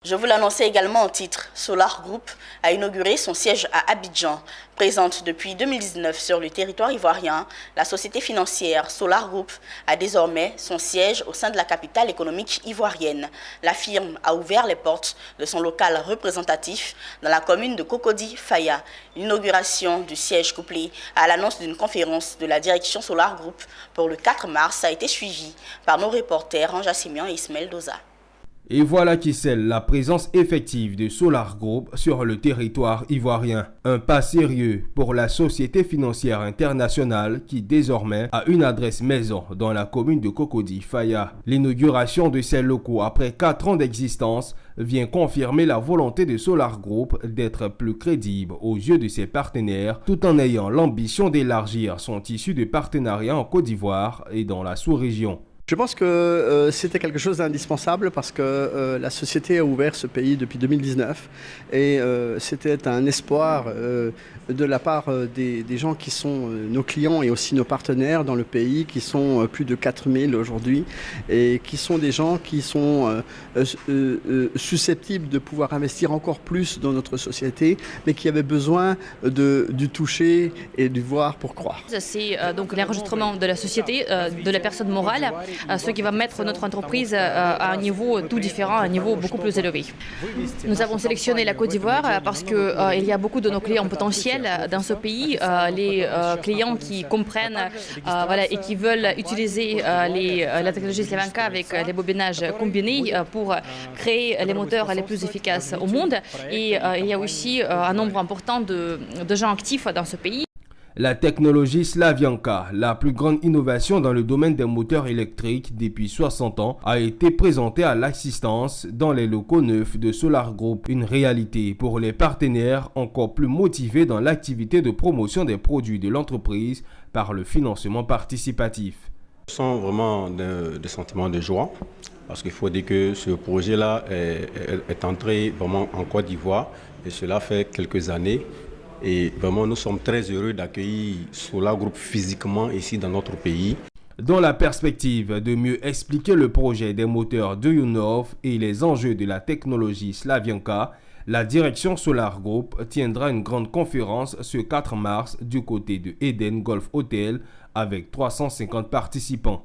Je vous l'annonçais également au titre, Solar Group a inauguré son siège à Abidjan. Présente depuis 2019 sur le territoire ivoirien, la société financière Solar Group a désormais son siège au sein de la capitale économique ivoirienne. La firme a ouvert les portes de son local représentatif dans la commune de Cocody-Faya. L'inauguration du siège couplée à l'annonce d'une conférence de la direction Solar Group pour le 4 mars a été suivie par nos reporters Anja Simian et Ismaël Doza. Et voilà qui scelle la présence effective de Solar Group sur le territoire ivoirien. Un pas sérieux pour la société financière internationale qui désormais a une adresse maison dans la commune de Cocody-Faya. L'inauguration de ces locaux après 4 ans d'existence vient confirmer la volonté de Solar Group d'être plus crédible aux yeux de ses partenaires tout en ayant l'ambition d'élargir son tissu de partenariat en Côte d'Ivoire et dans la sous-région. Je pense que c'était quelque chose d'indispensable parce que la société a ouvert ce pays depuis 2019 et c'était un espoir de la part des gens qui sont nos clients et aussi nos partenaires dans le pays, qui sont plus de 4000 aujourd'hui et qui sont des gens qui sont susceptibles de pouvoir investir encore plus dans notre société, mais qui avaient besoin du toucher et du voir pour croire. C'est donc l'enregistrement de la société, de la personne morale, ce qui va mettre notre entreprise à un niveau tout différent, à un niveau beaucoup plus élevé. Nous avons sélectionné la Côte d'Ivoire parce qu'il y a beaucoup de nos clients potentiels dans ce pays, les clients qui comprennent et qui veulent utiliser la technologie Slavianka avec les bobinages combinés pour créer les moteurs les plus efficaces au monde. Et il y a aussi un nombre important de gens actifs dans ce pays. La technologie Slavianka, la plus grande innovation dans le domaine des moteurs électriques depuis 60 ans, a été présentée à l'assistance dans les locaux neufs de Solar Group. Une réalité pour les partenaires encore plus motivés dans l'activité de promotion des produits de l'entreprise par le financement participatif. Je sens vraiment des sentiments de joie parce qu'il faut dire que ce projet-là est entré vraiment en Côte d'Ivoire et cela fait quelques années. Et vraiment, nous sommes très heureux d'accueillir Solar Group physiquement ici dans notre pays. Dans la perspective de mieux expliquer le projet des moteurs de UNOV et les enjeux de la technologie Slavianka, la direction Solar Group tiendra une grande conférence ce 4 mars du côté de Eden Golf Hotel avec 350 participants.